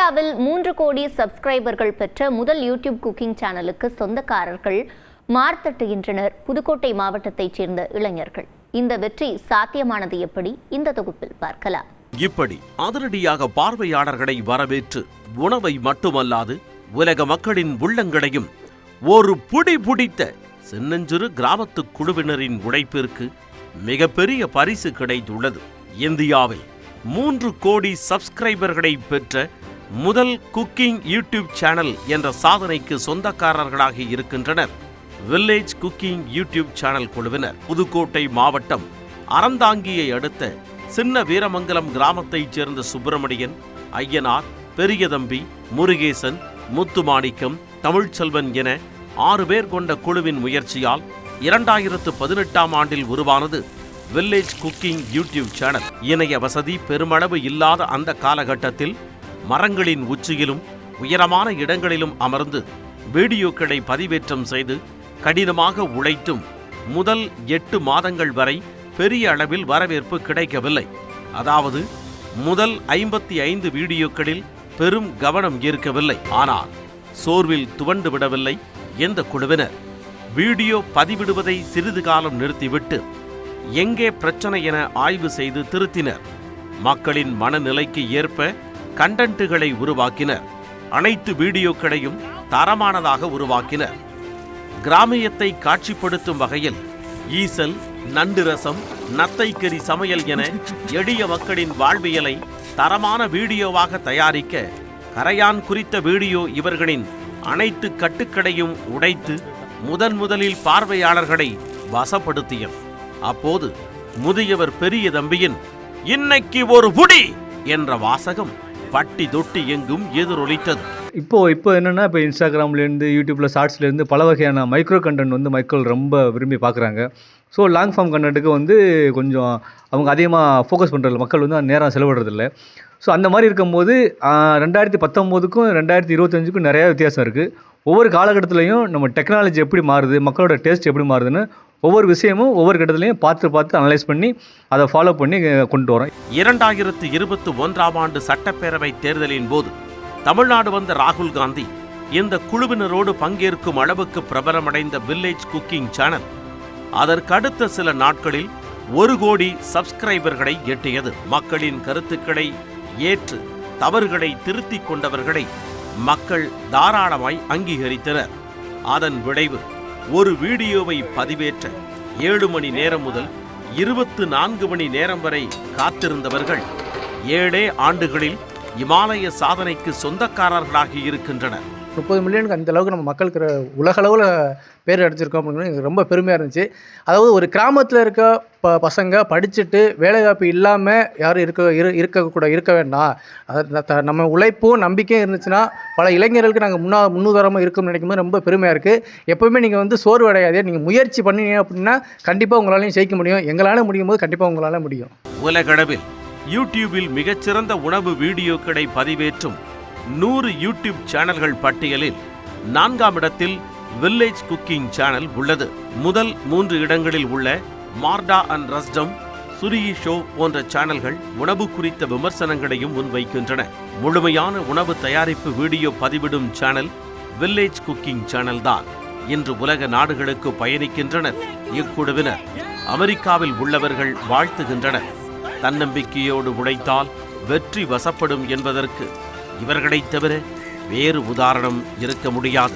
இந்தியாவில் 3 கோடி சப்ஸ்கிரைபர்கள் பெற்ற முதல் யூடியூப் குக்கிங் சேனலுக்கு சொந்தக்காரர்கள் மார்த்தட்டுகின்றனர் புதுக்கோட்டை மாவட்டத்தைச் சேர்ந்த இளைஞர்கள். இந்த வெற்றி சாத்தியமானது எப்படி? இந்த தொகுப்பில் பார்க்கலாம். இப்படி அதிரடியாக பார்வையாளர்களை வரவேற்று உணவை மட்டுமல்லாது உலக மக்களின் உள்ளங்களையும் ஒரு புடி பிடித்த சின்னஞ்சிறு கிராமத்து குழுவினரின் உழைப்பிற்கு மிகப்பெரிய பரிசு கிடைத்துள்ளது. இந்தியாவில் 3 கோடி சப்ஸ்கிரைபர்களை பெற்ற முதல் குக்கிங் யூடியூப் சேனல் என்ற சாதனைக்கு சொந்தக்காரர்களாக இருக்கின்றனர் வில்லேஜ் குக்கிங் யூடியூப் சேனல் குழுவினர். புதுக்கோட்டை மாவட்டம் அறந்தாங்கியை அடுத்த சின்ன வீரமங்கலம் கிராமத்தைச் சேர்ந்த சுப்பிரமணியன், ஐயனார், பெரியதம்பி, முருகேசன், முத்துமாணிக்கம், தமிழ்ச்செல்வன் என 6 பேர் கொண்ட குழுவின் முயற்சியால் 2018ஆம் ஆண்டில் உருவானது வில்லேஜ் குக்கிங் யூடியூப் சேனல். இணைய வசதி பெருமளவு இல்லாத அந்த காலகட்டத்தில் மரங்களின் உச்சியிலும் உயரமான இடங்களிலும் அமர்ந்து வீடியோக்களை பதிவேற்றம் செய்து கடினமாக உழைத்தும் முதல் 8 மாதங்கள் வரை பெரிய அளவில் வரவேற்பு கிடைக்கவில்லை. அதாவது முதல் 55 வீடியோக்களில் பெரும் கவனம் ஈர்க்கவில்லை. ஆனால் சோர்வில் துவண்டு விடவில்லை எந்த குழுவினர். வீடியோ பதிவிடுவதை சிறிது காலம் நிறுத்திவிட்டு எங்கே பிரச்சனை என ஆய்வு செய்து திருத்தினர். மக்களின் மனநிலைக்கு ஏற்ப கண்டென்ட்டுகளை உருவாக்கினர். அனைத்து வீடியோக்களையும் தரமானதாக உருவாக்கினர். கிராமியத்தை காட்சிப்படுத்தும் வகையில் ஈசல், நண்டு ரசம், நத்தைக்கறி சமையல் என எளிய மக்களின் வாழ்வியலை தரமான வீடியோவாக தயாரிக்க கரையான் குறித்த வீடியோ இவர்களின் அனைத்து கட்டுக்களையும் உடைத்து முதலில் பார்வையாளர்களை வசப்படுத்தியது. அப்போது முதியவர் பெரிய தம்பியின் இன்னைக்கு ஒரு புடி என்ற வாசகம் பட்டி தொட்டி எங்கும் எதிரொலித்தது. இப்போ என்னென்னா இப்போ இன்ஸ்டாகிராம்லேருந்து யூடியூப்பில் ஷார்ட்ஸ்லேருந்து பல வகையான மைக்ரோ கண்டென்ட் மக்கள் ரொம்ப விரும்பி பார்க்குறாங்க. ஸோ லாங் ஃபார்ம் கண்டென்ட்டுக்கு கொஞ்சம் அவங்க அதிகமாக ஃபோக்கஸ் பண்ணுறதில்ல, மக்கள் நேரம் செலவிடுறதில்ல. ஸோ அந்த மாதிரி இருக்கும்போது 2019க்கும் 2025க்கும் நிறையா வித்தியாசம் இருக்குது. ஒவ்வொரு காலகட்டத்திலையும் நம்ம டெக்னாலஜி எப்படி மாறுது, மக்களோட டேஸ்ட் எப்படி மாறுதுன்னு ஒவ்வொரு விஷயமும் ஒவ்வொரு கட்டத்திலையும் பார்த்து அனலைஸ் பண்ணி அதை ஃபாலோ பண்ணி கொண்டு வரோம். 2021ஆம் ஆண்டு சட்டப்பேரவை தேர்தலின் போது தமிழ்நாடு வந்த ராகுல் காந்தி இந்த குழுவினரோடு பங்கேற்கும் அளவுக்கு பிரபலமடைந்த வில்லேஜ் குக்கிங் சேனல் அதற்கடுத்த சில நாட்களில் 1 கோடி சப்ஸ்கிரைபர்களை எட்டியது. மக்களின் கருத்துக்களை ஏற்று தவறுகளை திருத்திக் கொண்டவர்களை மக்கள் தாராளமாய் அங்கீகரித்தனர். அதன் விளைவு ஒரு வீடியோவை பதிவேற்ற 7 மணி நேரம் முதல் 24 மணி நேரம் வரை காத்திருந்தவர்கள் 7 ஆண்டுகளில் இமாலய சாதனைக்கு சொந்தக்காரர்களாகி இருக்கின்றனர். 30 மில்லியனுக்கு அந்த அளவுக்கு நம்ம மக்களுக்கு உலகளவில் பேர் அடிச்சிருக்கோம் அப்படிங்கிறது எனக்கு ரொம்ப பெருமையாக இருந்துச்சு. அதாவது ஒரு கிராமத்தில் இருக்க பசங்க படிச்சுட்டு வேலைவாய்ப்பு இல்லாமல் யாரும் இருக்க வேண்டாம். நம்ம உழைப்பும் நம்பிக்கையும் இருந்துச்சுன்னா பல இளைஞர்களுக்கு நாங்கள் முன்னுதாரணமாக இருக்கும்னு நினைக்கும்போது ரொம்ப பெருமையாக இருக்குது. எப்போவுமே நீங்கள் சோர்வு அடையாதே, நீங்கள் முயற்சி பண்ணீங்க அப்படின்னா கண்டிப்பாக உங்களாலையும் ஜெயிக்க முடியும். எங்களால் முடியும் போது கண்டிப்பாக உங்களால் முடியும். உலகளவில் யூடியூபில் மிகச்சிறந்த உணவு வீடியோக்களை பதிவேற்றும் 100 யூடியூப் சேனல்கள் பட்டியலில் 4ஆம் இடத்தில் வில்லேஜ் குக்கிங் சேனல் உள்ளது. முதல் 3 இடங்களில் உள்ள மார்டா அண்ட் ரஸ்டம், சுரிyi ஷோ போன்ற சேனல்கள் உணவு குறித்த விமர்சனங்களையும் முன்வைக்கின்றன. முழுமையான உணவு தயாரிப்பு வீடியோ பதிவிடும் சேனல் வில்லேஜ் குக்கிங் சேனல் தான் இன்று உலக நாடுகளுக்கு பயணிக்கின்றனர். இக்குழுவினர் அமெரிக்காவில் உள்ளவர்கள் வாழ்த்துகின்றனர். தன்னம்பிக்கையோடு உழைத்தால் வெற்றி வசப்படும் என்பதற்கு இவர்களைத் தவிர வேறு உதாரணம் இருக்க முடியாது.